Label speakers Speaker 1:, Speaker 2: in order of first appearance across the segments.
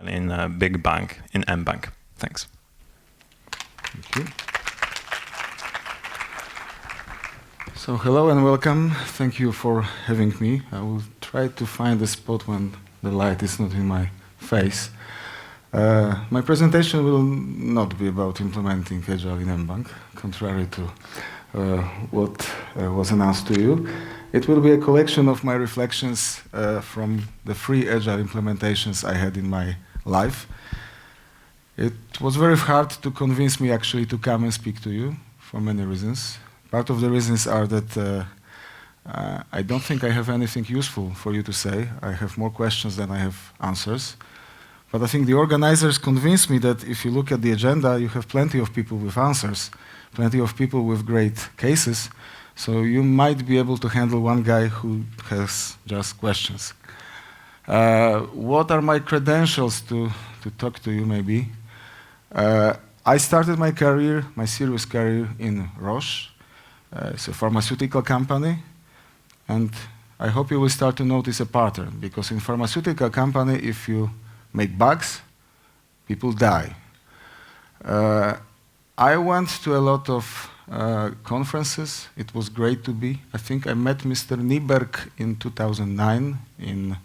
Speaker 1: in a big bank, in mBank. Thanks.
Speaker 2: Thank you. So hello and welcome. Thank you for having me. I will try to find a spot when the light is not in my face. My presentation will not be about implementing Agile in mBank, contrary to what was announced to you. It will be a collection of my reflections from the 3 Agile implementations I had in my life. It was very hard to convince me actually to come and speak to you for many reasons. Part of the reasons are that I don't think I have anything useful for you to say. I have more questions than I have answers. But I think the organizers convinced me that if you look at the agenda, you have plenty of people with answers, plenty of people with great cases, so you might be able to handle one guy who has just questions. What are my credentials to talk to you, maybe? I started my career, my serious career, in Roche. It's a pharmaceutical company, and I hope you will start to notice a pattern, because in pharmaceutical company, if you make bugs, people die. I went to a lot of conferences. It was great to be. I think I met Mr. Nyberg in 2009 in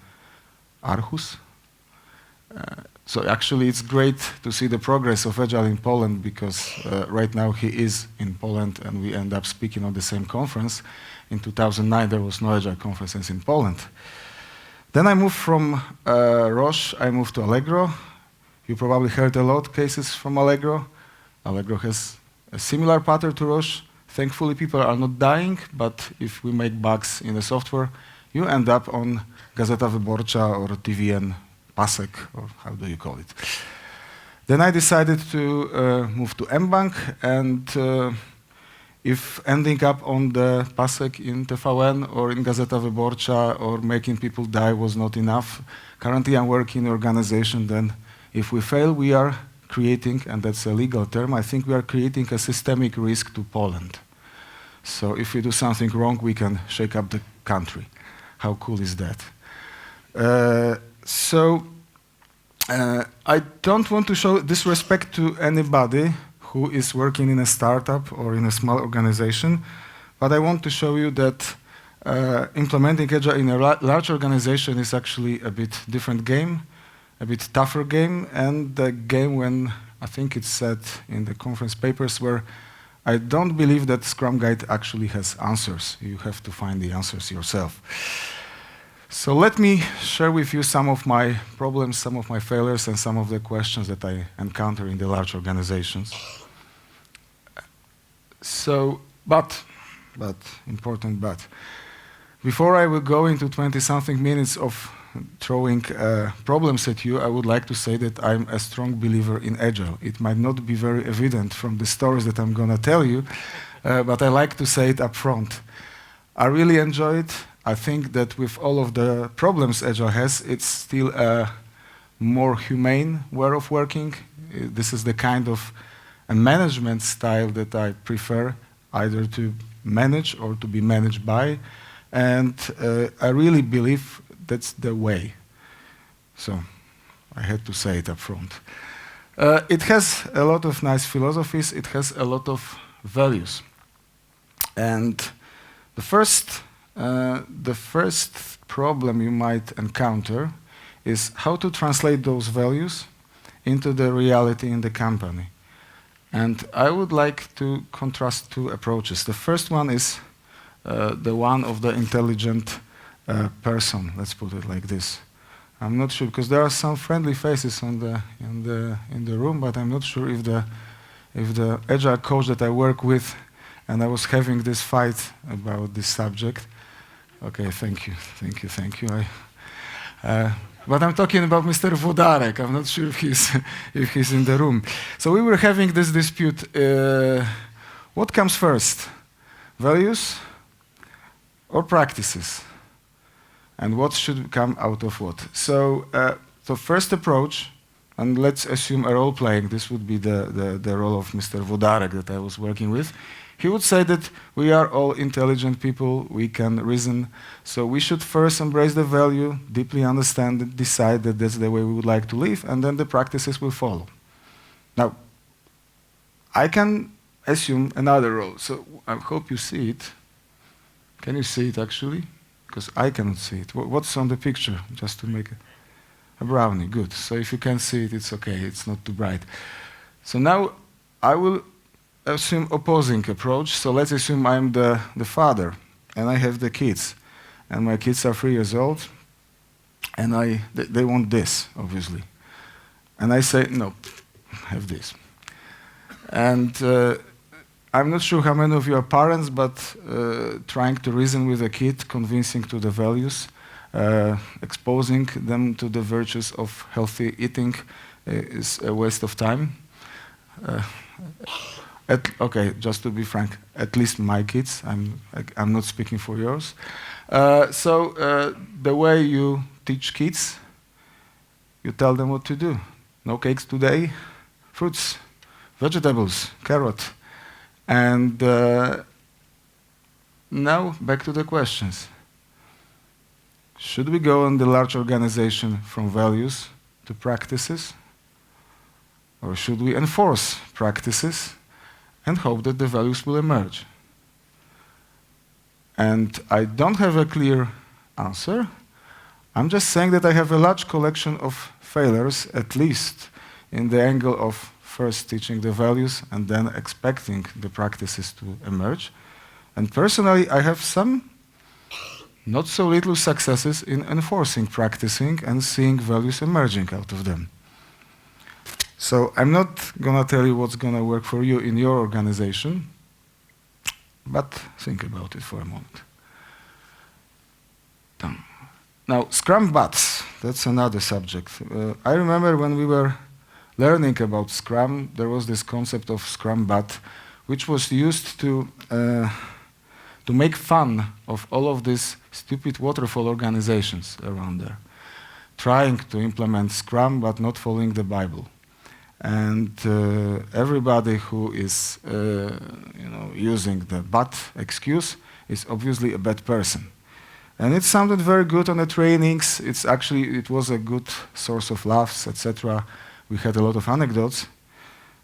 Speaker 2: Aarhus. So actually it's great to see the progress of Agile in Poland, because right now he is in Poland and we end up speaking on the same conference. In 2009 there was no Agile conferences in Poland. Then I moved from Roche, I moved to Allegro. You probably heard a lot of cases from Allegro. Allegro has a similar pattern to Roche. Thankfully people are not dying, but if we make bugs in the software, you end up on Gazeta Wyborcza or TVN Pasek, or how do you call it. Then I decided to move to mBank, and if ending up on the Pasek in TVN or in Gazeta Wyborcza or making people die was not enough, currently I'm working in an organization, then if we fail, we are creating, and that's a legal term, I think we are creating a systemic risk to Poland. So if we do something wrong, we can shake up the country. How cool is that? I don't want to show disrespect to anybody who is working in a startup or in a small organization, but I want to show you that implementing Agile in a large organization is actually a bit different game, a bit tougher game, and the game when, I think it's said in the conference papers, where I don't believe that Scrum Guide actually has answers. You have to find the answers yourself. So let me share with you some of my problems, some of my failures, and some of the questions that I encounter in the large organizations. So, but, important but. Before I will go into 20-something minutes of throwing problems at you, I would like to say that I'm a strong believer in Agile. It might not be very evident from the stories that I'm going to tell you, but I like to say it up front. I really enjoy it. I think that with all of the problems Agile has, it's still a more humane way of working. This is the kind of a management style that I prefer, either to manage or to be managed by. And I really believe that's the way. So I had to say it up front. It has a lot of nice philosophies. It has a lot of values. And the first problem you might encounter is how to translate those values into the reality in the company. And I would like to contrast 2 approaches. The first one is the one of the intelligent person, let's put it like this. I'm not sure, because there are some friendly faces in the room, but I'm not sure if the Agile coach that I work with, and I was having this fight about this subject. Okay, thank you. But I'm talking about Mr. Włodarek. I'm not sure if he's in the room. So we were having this dispute. What comes first, values or practices? And what should come out of what? So the first approach, and let's assume a role playing. This would be the role of Mr. Włodarek that I was working with. He would say that we are all intelligent people, we can reason, so we should first embrace the value, deeply understand it, decide that that's the way we would like to live, and then the practices will follow. Now, I can assume another role, so I hope you see it. Can you see it actually? Because I cannot see it. What's on the picture? Just to make a brownie, good. So if you can see it, it's okay, it's not too bright. So now I will assume opposing approach. So let's assume I'm the father, and I have the kids, and my kids are 3 years old, and they want this, obviously. And I say, no, have this. And I'm not sure how many of you are parents, but trying to reason with a kid, convincing to the values, exposing them to the virtues of healthy eating is a waste of time. Okay, just to be frank, at least my kids, I'm not speaking for yours. The way you teach kids, you tell them what to do. No cakes today, fruits, vegetables, carrot. And now back to the questions. Should we go in the large organization from values to practices? Or should we enforce practices and hope that the values will emerge? And I don't have a clear answer. I'm just saying that I have a large collection of failures, at least in the angle of first teaching the values and then expecting the practices to emerge. And personally, I have some not so little successes in enforcing, practicing, and seeing values emerging out of them. So I'm not going to tell you what's going to work for you in your organization, but think about it for a moment. Done. Now, Scrum bots, that's another subject. I remember when we were learning about Scrum, there was this concept of Scrum bot, which was used to make fun of all of these stupid waterfall organizations around there, trying to implement Scrum but not following the Bible. And everybody who is using the but excuse is obviously a bad person. And it sounded very good on the trainings. It was a good source of laughs, etc. We had a lot of anecdotes.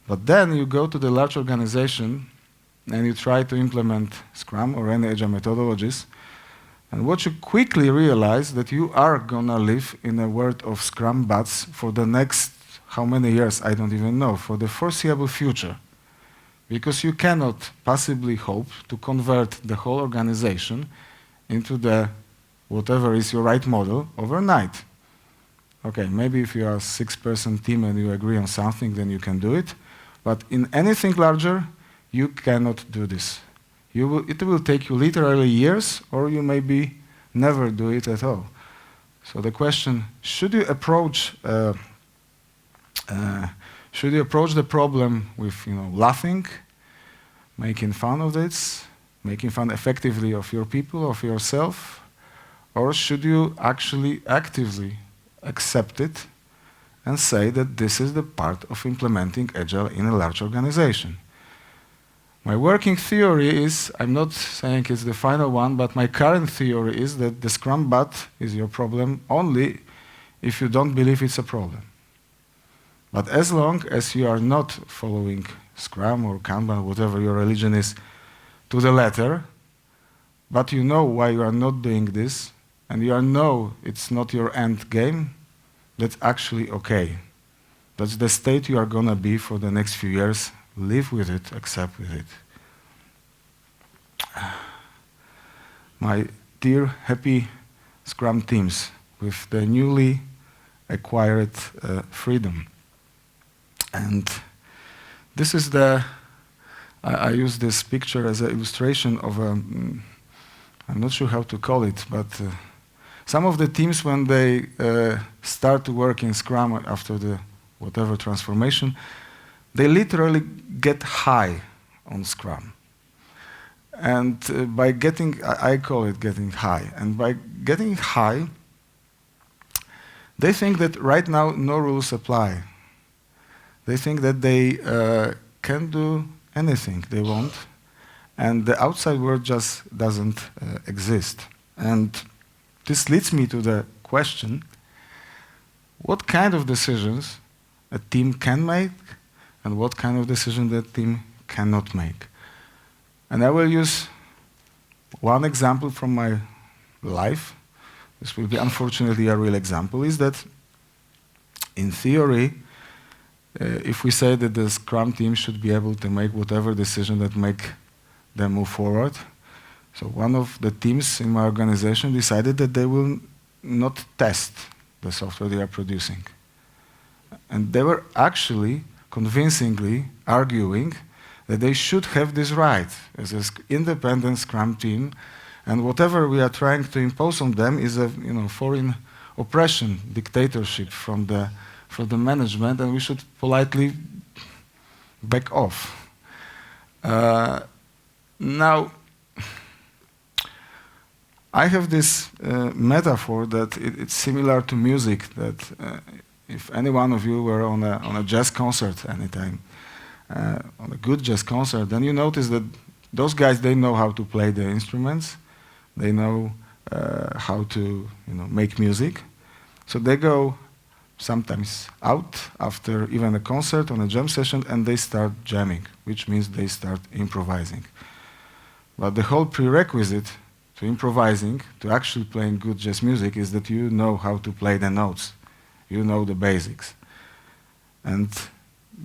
Speaker 2: But then you go to the large organization and you try to implement Scrum or any Agile methodologies, and what you quickly realize that you are gonna live in a world of Scrum bots for the next, how many years, I don't even know, for the foreseeable future. Because you cannot possibly hope to convert the whole organization into the whatever is your right model overnight. Okay, maybe if you are a 6-person team and you agree on something, then you can do it. But in anything larger, you cannot do this. It will take you literally years, or you maybe never do it at all. So the question, should you approach the problem with laughing, making fun of this, making fun effectively of your people, of yourself, or should you actually actively accept it and say that this is the part of implementing Agile in a large organization? My working theory is, I'm not saying it's the final one, but my current theory is that the Scrum bot is your problem only if you don't believe it's a problem. But as long as you are not following Scrum or Kanban, whatever your religion is, to the letter, but you know why you are not doing this, and you know it's not your end game, that's actually okay. That's the state you are going to be for the next few years. Live with it, accept with it. My dear, happy Scrum teams with the newly acquired freedom. And this is I use this picture as an illustration of I'm not sure how to call it, but some of the teams, when they start to work in Scrum after the whatever transformation, they literally get high on Scrum. And by getting, I call it getting high, and by getting high, they think that right now no rules apply. They think that they can do anything they want, and the outside world just doesn't exist. And this leads me to the question, what kind of decisions a team can make and what kind of decision that team cannot make. And I will use one example from my life. This will be unfortunately a real example, is that in theory, if we say that the Scrum team should be able to make whatever decision that make them move forward, so one of the teams in my organization decided that they will not test the software they are producing. And they were actually convincingly arguing that they should have this right as an independent Scrum team, and whatever we are trying to impose on them is a foreign oppression, dictatorship from the management, and we should politely back off. Now, I have this metaphor that it's similar to music, that if any one of you were on a jazz concert anytime, on a good jazz concert, then you notice that those guys, they know how to play the instruments, they know how to make music, so they go sometimes out after even a concert on a jam session and they start jamming, which means they start improvising. But the whole prerequisite to improvising, to actually playing good jazz music, is that you know how to play the notes. You know the basics. And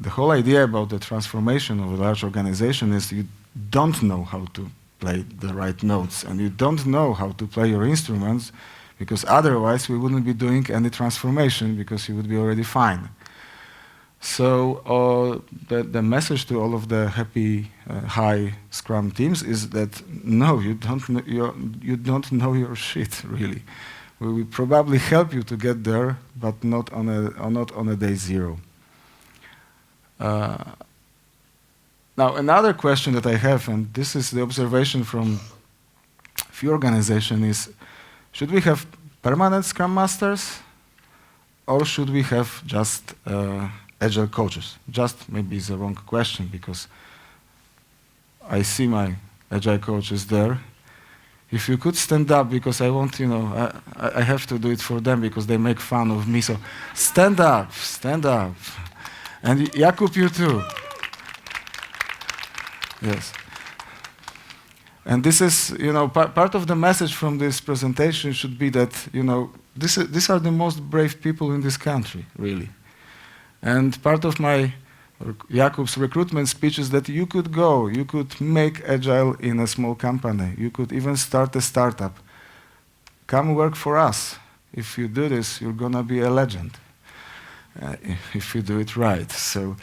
Speaker 2: the whole idea about the transformation of a large organization is you don't know how to play the right notes, and you don't know how to play your instruments, because otherwise we wouldn't be doing any transformation, because you would be already fine. So the message to all of the happy, high Scrum teams is that no, you don't know your shit, really. We will probably help you to get there, but not on a day zero. Now, another question that I have, and this is the observation from a few organizations, is should we have permanent Scrum Masters, or should we have just Agile coaches? Just maybe is a wrong question, because I see my Agile coaches there. If you could stand up, because I want, I have to do it for them because they make fun of me. So stand up, stand up. And Jakub, you too. Yes. And this is, part of the message from this presentation should be that, these are the most brave people in this country, really. And part of my, Jakub's recruitment speech is that you could make Agile in a small company. You could even start a startup. Come work for us. If you do this, you're gonna be a legend. If you do it right. So,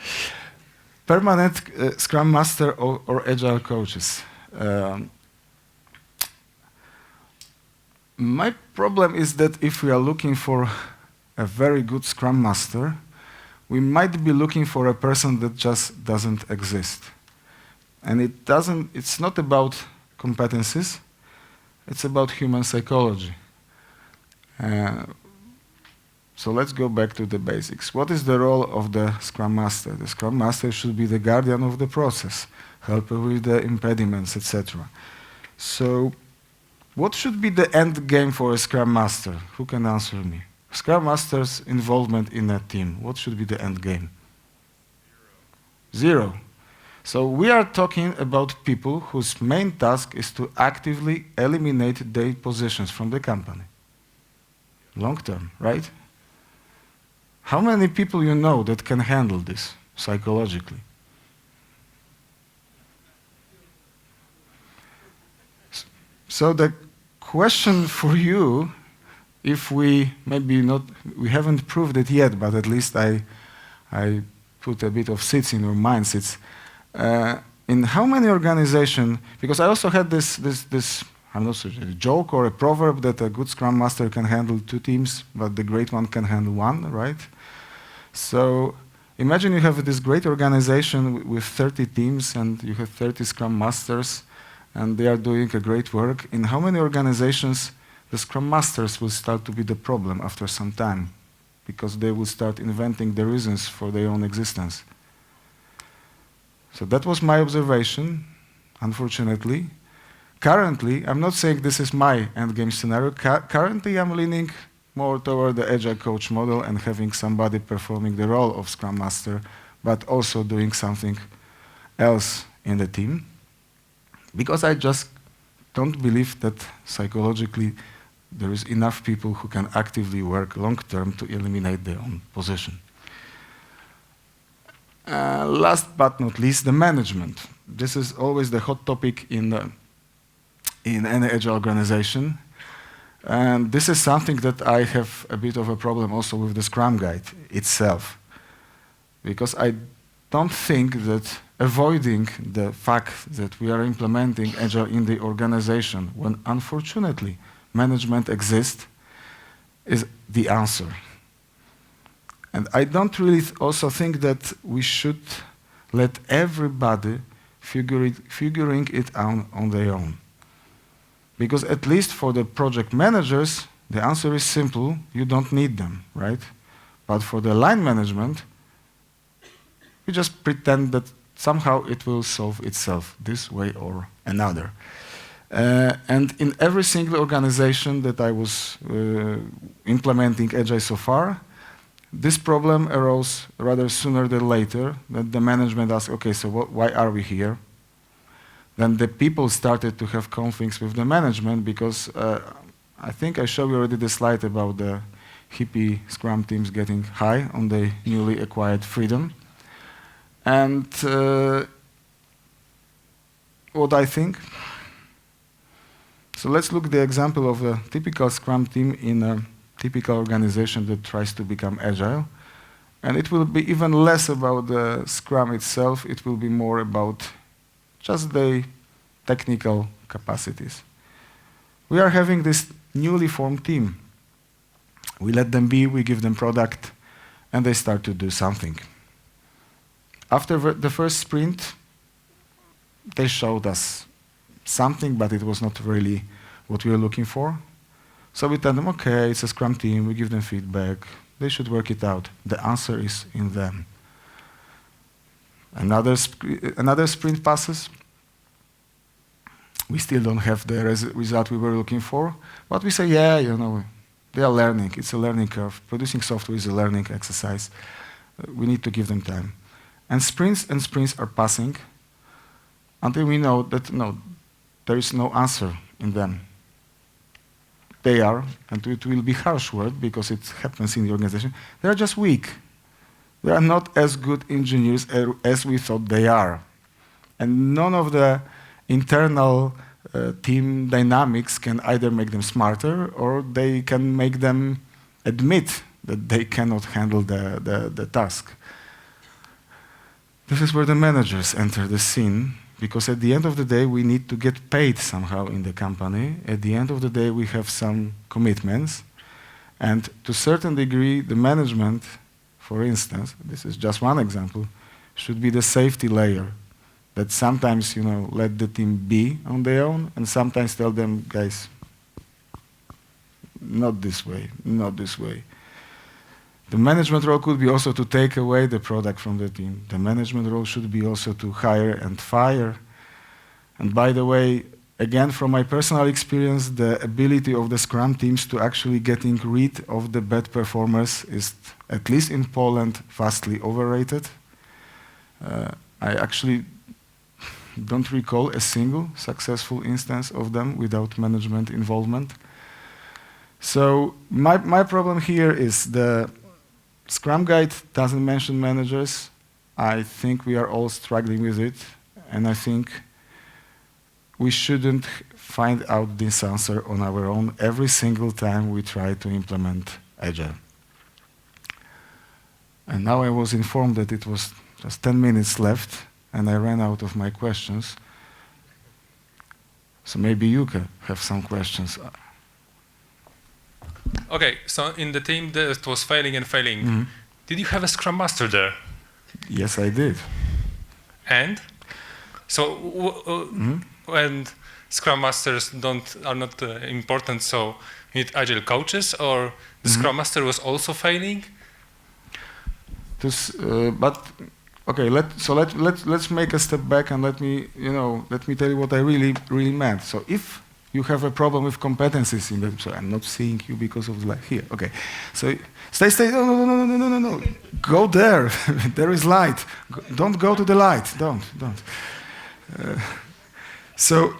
Speaker 2: permanent Scrum Master or Agile coaches. My problem is that if we are looking for a very good Scrum Master, we might be looking for a person that just doesn't exist. And it's not about competencies, it's about human psychology. So let's go back to the basics. What is the role of the Scrum Master? The Scrum Master should be the guardian of the process, help with the impediments, etc. So what should be the end game for a Scrum Master? Who can answer me? Scrum Master's involvement in a team. What should be the end game? Zero. So we are talking about people whose main task is to actively eliminate their positions from the company. Long term, right? How many people you know that can handle this psychologically? So the question for you, if we haven't proved it yet, but at least I put a bit of seeds in your minds. It's in how many organizations? Because I also had this I'm not sure, a joke or a proverb that a good Scrum Master can handle 2 teams, but the great one can handle 1, right? So imagine you have this great organization with 30 teams, and you have 30 Scrum Masters, and they are doing a great work. In how many organizations the Scrum Masters will start to be the problem after some time, because they will start inventing the reasons for their own existence? So that was my observation. unfortunately. Currently, I'm not saying this is my endgame scenario. Currently, I'm leaning more toward the Agile coach model and having somebody performing the role of Scrum Master, but also doing something else in the team. Because I just don't believe that psychologically there is enough people who can actively work long-term to eliminate their own position. Last but not least, the management. This is always the hot topic in any Agile organization. And this is something that I have a bit of a problem also with the Scrum Guide itself. Because I don't think that avoiding the fact that we are implementing Agile in the organization when unfortunately management exists is the answer. And I don't really also think that we should let everybody figuring it out on their own. Because at least for the project managers, the answer is simple, you don't need them, right? But for the line management, we just pretend that somehow it will solve itself this way or another. And in every single organization that I was implementing Agile so far, this problem arose rather sooner than later, that the management asked, okay, so why are we here? Then the people started to have conflicts with the management because I think I showed you already the slide about the hippie Scrum teams getting high on the newly acquired freedom. And what I think? So let's look at the example of a typical Scrum team in a typical organization that tries to become Agile. And it will be even less about the Scrum itself, it will be more about just the technical capacities. We are having this newly formed team. We let them be, we give them product, and they start to do something. After the first sprint, they showed us something, but it was not really what we were looking for. So we tell them, okay, it's a Scrum team, we give them feedback, they should work it out. The answer is in them. Another sprint passes. We still don't have the result we were looking for, but we say, yeah, you know, they are learning. It's a learning curve. Producing software is a learning exercise. We need to give them time. And sprints are passing until we know that, no, there is no answer in them. They are, and it will be harsh word because it happens in the organization, they are just weak. They are not as good engineers as we thought they are. And none of the internal team dynamics can either make them smarter or they can make them admit that they cannot handle the task. This is where the managers enter the scene, because at the end of the day, we need to get paid somehow in the company. At the end of the day, we have some commitments. And to a certain degree, the management, for instance, this is just one example, should be the safety layer. That sometimes, you know, let the team be on their own, and sometimes tell them, guys, not this way, not this way. The management role could be also to take away the product from the team. The management role should be also to hire and fire. And by the way, again, from my personal experience, the ability of the Scrum teams to actually getting rid of the bad performers is, at least in Poland, vastly overrated. I actually don't recall a single successful instance of them without management involvement. So my problem here is the Scrum Guide doesn't mention managers. I think we are all struggling with it, and I think we shouldn't find out this answer on our own every single time we try to implement Agile. And now I was informed that it was just 10 minutes left, and I ran out of my questions. So maybe you can have some questions.
Speaker 3: Okay, so in the team that was failing and failing, did you have a Scrum Master there?
Speaker 2: Yes, I did.
Speaker 3: And? So when Scrum Masters are not important, so you need Agile coaches, or the Scrum Master was also failing?
Speaker 2: But okay, let's make a step back and let me tell you what I really meant. So if you have a problem with competencies in the, so I'm not seeing you because of the light here. Okay, so stay. No. Go there. There is light. Don't go to the light. Don't. So,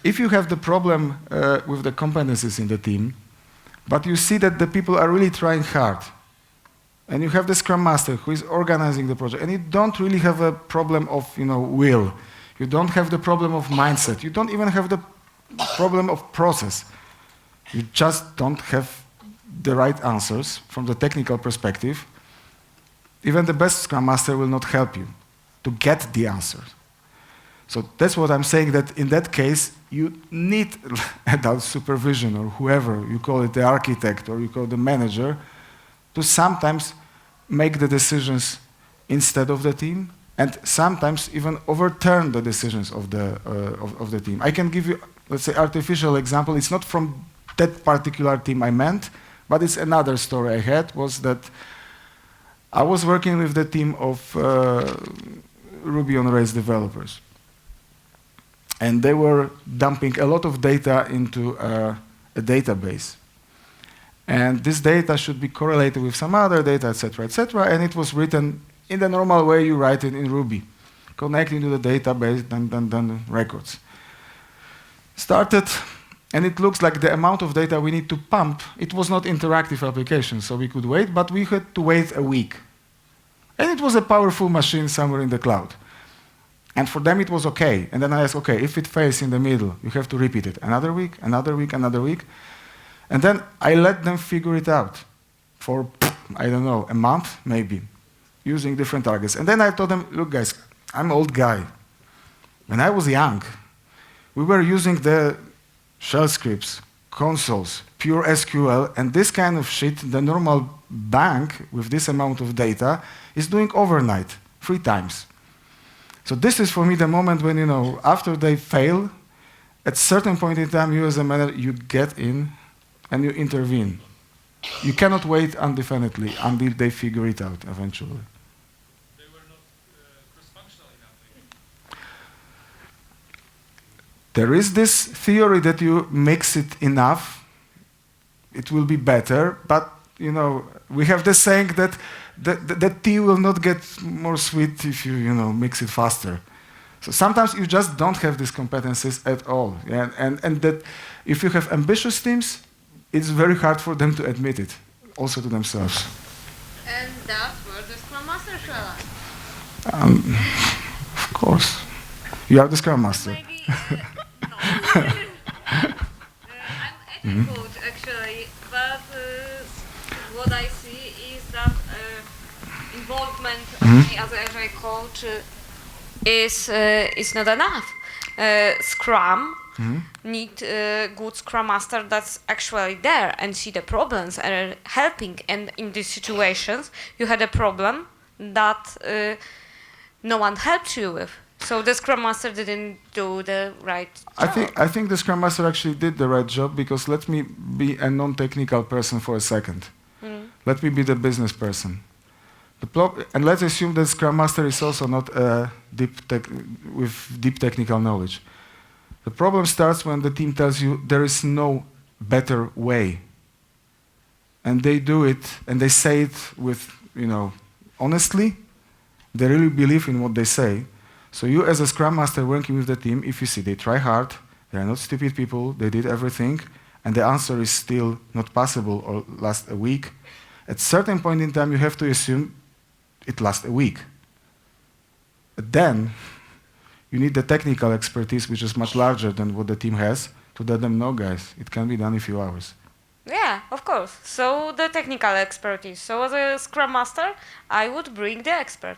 Speaker 2: if you have the problem with the competencies in the team, but you see that the people are really trying hard, and you have the Scrum Master who is organizing the project, and you don't really have a problem of will, you don't have the problem of mindset, you don't even have the problem of process, you just don't have the right answers from the technical perspective, even the best Scrum Master will not help you to get the answers. So that's what I'm saying, that in that case, you need adult supervision, or whoever, you call it the architect, or you call it the manager, to sometimes make the decisions instead of the team, and sometimes even overturn the decisions of the team. I can give you, let's say, artificial example. It's not from that particular team I meant, but it's another story I had, was that I was working with the team of Ruby on Rails developers. And they were dumping a lot of data into a database. And this data should be correlated with some other data, etc., and it was written in the normal way you write it in Ruby, connecting to the database, then records. Started, and it looks like the amount of data we need to pump, it was not interactive application, so we could wait, but we had to wait a week. And it was a powerful machine somewhere in the cloud. And for them it was okay. And then I asked, okay, if it fails in the middle, you have to repeat it. Another week. And then I let them figure it out for, I don't know, a month maybe, using different targets. And then I told them, look guys, I'm an old guy. When I was young, we were using the shell scripts, consoles, pure SQL, and this kind of shit, the normal bank with this amount of data is doing overnight, 3 times. So this is for me the moment when, after they fail, at certain point in time, you as a manager, you get in and you intervene. You cannot wait indefinitely until they figure it out eventually.
Speaker 3: They were not cross-functional enough.
Speaker 2: There is this theory that you mix it enough, it will be better, but we have the saying that the tea will not get more sweet if you mix it faster. So sometimes you just don't have these competencies at all. Yeah? And that if you have ambitious teams, it's very hard for them to admit it, also to themselves.
Speaker 4: And that's where the Scrum Master shall
Speaker 2: Of course. You are the Scrum Master.
Speaker 4: Maybe, no. I'm a coach actually, but what I see is that involvement of me as an Agile coach is not enough. Scrum need a good Scrum Master that's actually there and see the problems and helping. And in these situations, you had a problem that no one helped you with. So the Scrum Master didn't do the right job.
Speaker 2: I think the Scrum Master actually did the right job, because let me be a non-technical person for a second. Let me be the business person. And let's assume that Scrum Master is also not with deep technical knowledge. The problem starts when the team tells you there is no better way. And they do it, and they say it with, honestly, they really believe in what they say. So you as a Scrum Master working with the team, if you see they try hard, they are not stupid people, they did everything, and the answer is still not possible or lasts a week, at certain point in time you have to assume it lasts a week. But then you need the technical expertise, which is much larger than what the team has, to let them know, guys, it can be done in a few hours.
Speaker 4: Yeah, of course. So the technical expertise. So as a Scrum Master, I would bring the expert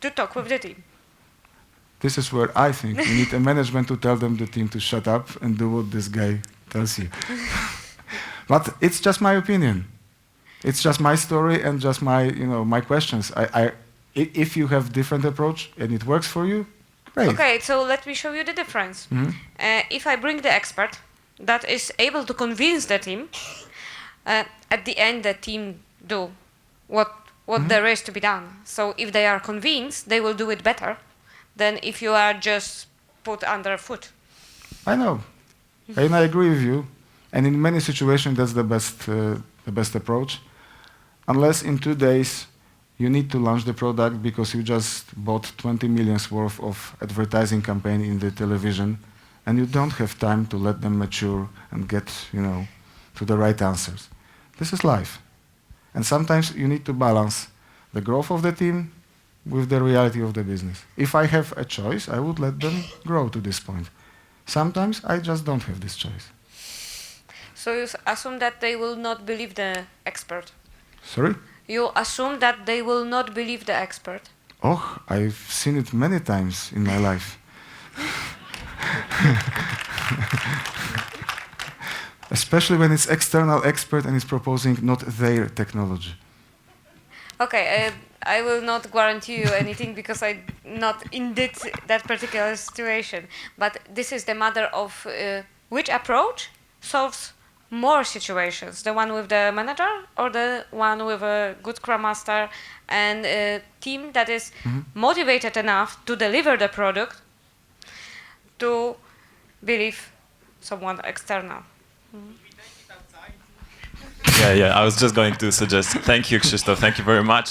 Speaker 4: to talk with the team.
Speaker 2: This is where I think you need a management to tell them, the team, to shut up and do what this guy tells you. But it's just my opinion. It's just my story and just my, my questions. If you have different approach and it works for you, great.
Speaker 4: Okay, so let me show you the difference. If I bring the expert that is able to convince the team, at the end the team do what what there is to be done. So if they are convinced, they will do it better than if you are just put under foot.
Speaker 2: I know, and I agree with you. And in many situations, that's the best approach. Unless in 2 days you need to launch the product because you just bought 20 millions worth of advertising campaign in the television, and you don't have time to let them mature and get, to the right answers. This is life. And sometimes you need to balance the growth of the team with the reality of the business. If I have a choice, I would let them grow to this point. Sometimes I just don't have this choice.
Speaker 4: So you assume that they will not believe the expert.
Speaker 2: Sorry?
Speaker 4: You assume that they will not believe the expert.
Speaker 2: Oh, I've seen it many times in my life. Especially when it's external expert and is proposing not their technology.
Speaker 4: Okay, I will not guarantee you anything because I'm not in that particular situation. But this is the matter of which approach solves more situations, the one with the manager or the one with a good Scrum Master and a team that is motivated enough to deliver the product to believe someone external.
Speaker 1: Yeah, I was just going to suggest, thank you, Krzysztof, thank you very much.